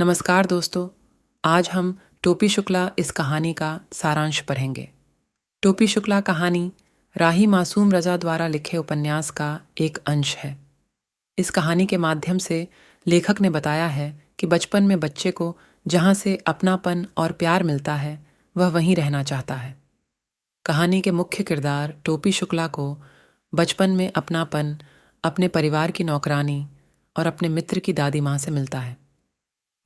नमस्कार दोस्तों। आज हम टोपी शुक्ला इस कहानी का सारांश पढ़ेंगे। टोपी शुक्ला कहानी राही मासूम रजा द्वारा लिखे उपन्यास का एक अंश है। इस कहानी के माध्यम से लेखक ने बताया है कि बचपन में बच्चे को जहाँ से अपनापन और प्यार मिलता है वह वहीं रहना चाहता है। कहानी के मुख्य किरदार टोपी शुक्ला को बचपन में अपनापन अपने परिवार की नौकरानी और अपने मित्र की दादी माँ से मिलता है।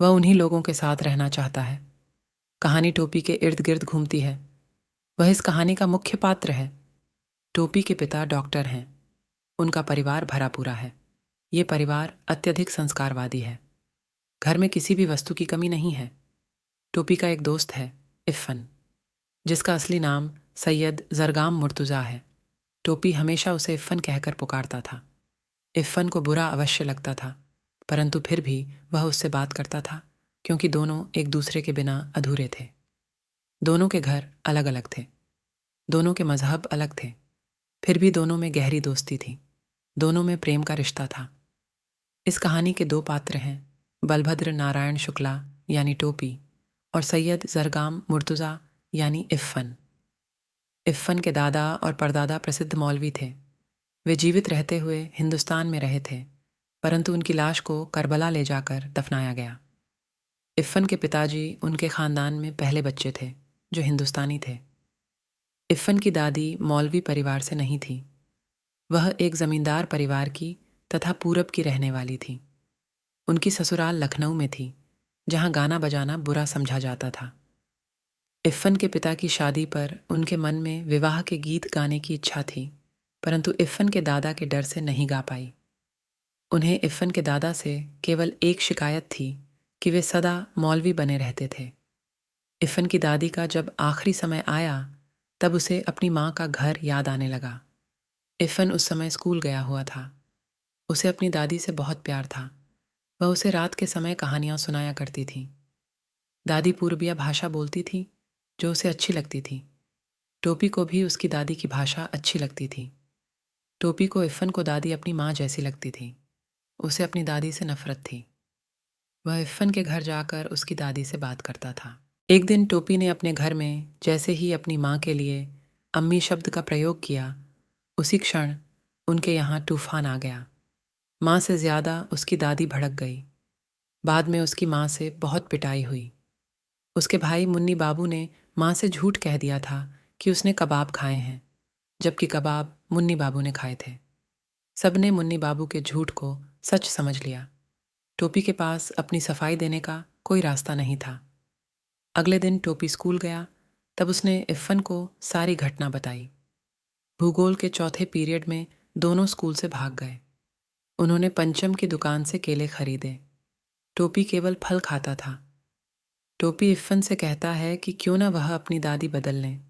वह उन्हीं लोगों के साथ रहना चाहता है। कहानी टोपी के इर्द गिर्द घूमती है। वह इस कहानी का मुख्य पात्र है। टोपी के पिता डॉक्टर हैं। उनका परिवार भरा पूरा है। ये परिवार अत्यधिक संस्कारवादी है। घर में किसी भी वस्तु की कमी नहीं है। टोपी का एक दोस्त है, इफ़न, जिसका असली नाम सैयद जरगाम मुर्तुज़ा है। टोपी हमेशा उसे इफ़न कहकर पुकारता था। इफ़न को बुरा अवश्य लगता था, परंतु फिर भी वह उससे बात करता था, क्योंकि दोनों एक दूसरे के बिना अधूरे थे। दोनों के घर अलग अलग थे। दोनों के मजहब अलग थे। फिर भी दोनों में गहरी दोस्ती थी। दोनों में प्रेम का रिश्ता था। इस कहानी के दो पात्र हैं, बलभद्र नारायण शुक्ला यानी टोपी और सैयद जरगाम मुर्तुज़ा यानी इफ़न। इफ़न के दादा और परदादा प्रसिद्ध मौलवी थे। वे जीवित रहते हुए हिंदुस्तान में रहे थे, परंतु उनकी लाश को करबला ले जाकर दफनाया गया। इफ़न के पिताजी उनके खानदान में पहले बच्चे थे जो हिंदुस्तानी थे। इफ़न की दादी मौलवी परिवार से नहीं थी। वह एक जमींदार परिवार की तथा पूरब की रहने वाली थी। उनकी ससुराल लखनऊ में थी, जहाँ गाना बजाना बुरा समझा जाता था। इफ़न के पिता की शादी पर उनके मन में विवाह के गीत गाने की इच्छा थी, परंतु इफ़न के दादा के डर से नहीं गा पाई। उन्हें इफ़न के दादा से केवल एक शिकायत थी कि वे सदा मौलवी बने रहते थे। इफ़न की दादी का जब आखिरी समय आया, तब उसे अपनी माँ का घर याद आने लगा। इफ़न उस समय स्कूल गया हुआ था। उसे अपनी दादी से बहुत प्यार था। वह उसे रात के समय कहानियाँ सुनाया करती थी। दादी पूर्बिया भाषा बोलती थी, जो उसे अच्छी लगती थी। टोपी को भी उसकी दादी की भाषा अच्छी लगती थी। टोपी को इफ़न को दादी अपनी माँ जैसी लगती थी। उसे अपनी दादी से नफरत थी। वह इफ़न के घर जाकर उसकी दादी से बात करता था। एक दिन टोपी ने अपने घर में जैसे ही अपनी माँ के लिए अम्मी शब्द का प्रयोग किया, उसी क्षण उनके यहाँ तूफान आ गया। माँ से ज़्यादा उसकी दादी भड़क गई। बाद में उसकी माँ से बहुत पिटाई हुई। उसके भाई मुन्नी बाबू ने माँ से झूठ कह दिया था कि उसने कबाब खाए हैं, जबकि कबाब मुन्नी बाबू ने खाए थे। सबने मुन्नी बाबू के झूठ को सच समझ लिया। टोपी के पास अपनी सफाई देने का कोई रास्ता नहीं था। अगले दिन टोपी स्कूल गया, तब उसने इफ़न को सारी घटना बताई। भूगोल के चौथे पीरियड में दोनों स्कूल से भाग गए। उन्होंने पंचम की दुकान से केले खरीदे। टोपी केवल फल खाता था। टोपी इफ़न से कहता है कि क्यों ना वह अपनी दादी बदल लें।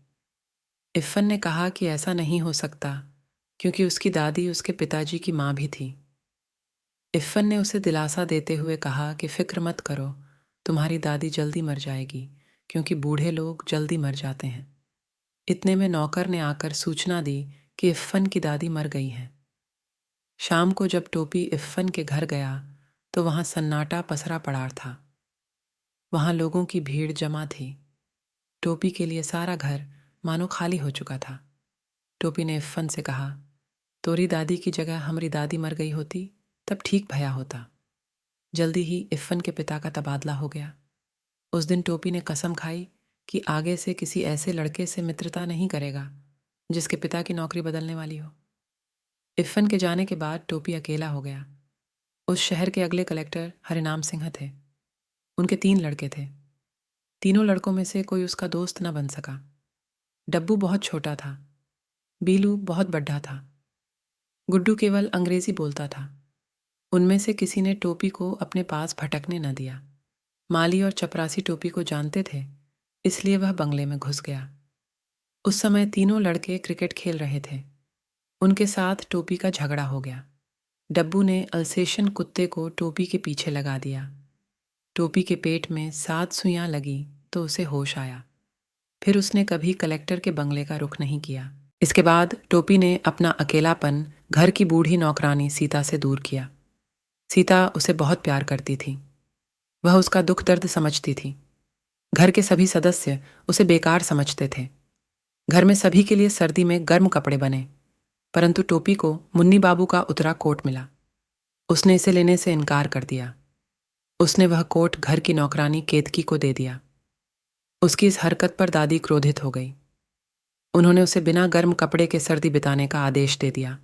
इफ़न ने कहा कि ऐसा नहीं हो सकता, क्योंकि उसकी दादी उसके पिताजी की माँ भी थी। इफ़न ने उसे दिलासा देते हुए कहा कि फ़िक्र मत करो, तुम्हारी दादी जल्दी मर जाएगी, क्योंकि बूढ़े लोग जल्दी मर जाते हैं। इतने में नौकर ने आकर सूचना दी कि इफ़न की दादी मर गई हैं। शाम को जब टोपी इफ़न के घर गया, तो वहाँ सन्नाटा पसरा पड़ा था। वहाँ लोगों की भीड़ जमा थी। टोपी के लिए सारा घर मानो खाली हो चुका था। टोपी ने इफ़न से कहा, तोरी दादी की जगह हमारी दादी मर गई होती तब ठीक भया होता। जल्दी ही इफ़न के पिता का तबादला हो गया। उस दिन टोपी ने कसम खाई कि आगे से किसी ऐसे लड़के से मित्रता नहीं करेगा जिसके पिता की नौकरी बदलने वाली हो। इफ़न के जाने के बाद टोपी अकेला हो गया। उस शहर के अगले कलेक्टर हरिनाम सिंह थे। उनके 3 लड़के थे। तीनों लड़कों में से कोई उसका दोस्त न बन सका। डब्बू बहुत छोटा था। बीलू बहुत बड्ढा था। गुड्डू केवल अंग्रेजी बोलता था। उनमें से किसी ने टोपी को अपने पास भटकने न दिया। माली और चपरासी टोपी को जानते थे, इसलिए वह बंगले में घुस गया। उस समय तीनों लड़के क्रिकेट खेल रहे थे। उनके साथ टोपी का झगड़ा हो गया। डब्बू ने अल्सेशन कुत्ते को टोपी के पीछे लगा दिया। टोपी के पेट में 7 सुइयां लगी तो उसे होश आया। फिर उसने कभी कलेक्टर के बंगले का रुख नहीं किया। इसके बाद टोपी ने अपना अकेलापन घर की बूढ़ी नौकरानी सीता से दूर किया। सीता उसे बहुत प्यार करती थी। वह उसका दुख दर्द समझती थी। घर के सभी सदस्य उसे बेकार समझते थे। घर में सभी के लिए सर्दी में गर्म कपड़े बने, परंतु टोपी को मुन्नी बाबू का उतरा कोट मिला। उसने इसे लेने से इनकार कर दिया। उसने वह कोट घर की नौकरानी केतकी को दे दिया। उसकी इस हरकत पर दादी क्रोधित हो गई। उन्होंने उसे बिना गर्म कपड़े के सर्दी बिताने का आदेश दे दिया।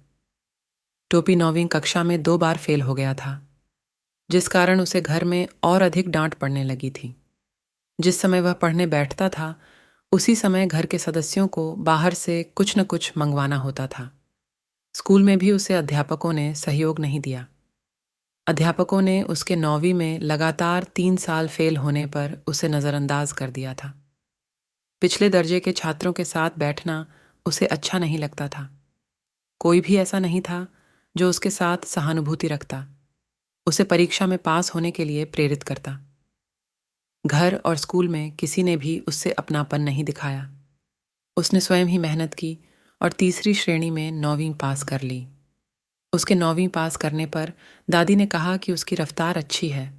टोपी 9वीं कक्षा में 2 बार फेल हो गया था, जिस कारण उसे घर में और अधिक डांट पड़ने लगी थी। जिस समय वह पढ़ने बैठता था, उसी समय घर के सदस्यों को बाहर से कुछ न कुछ मंगवाना होता था। स्कूल में भी उसे अध्यापकों ने सहयोग नहीं दिया। अध्यापकों ने उसके 9वीं में लगातार 3 साल फेल होने पर उसे नज़रअंदाज कर दिया था। पिछले दर्जे के छात्रों के साथ बैठना उसे अच्छा नहीं लगता था। कोई भी ऐसा नहीं था जो उसके साथ सहानुभूति रखता, उसे परीक्षा में पास होने के लिए प्रेरित करता। घर और स्कूल में किसी ने भी उससे अपनापन नहीं दिखाया। उसने स्वयं ही मेहनत की और तीसरी श्रेणी में 9वीं पास कर ली। उसके 9वीं पास करने पर दादी ने कहा कि उसकी रफ्तार अच्छी है।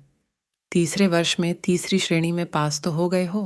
तीसरे वर्ष में तीसरी श्रेणी में पास तो हो गए हो।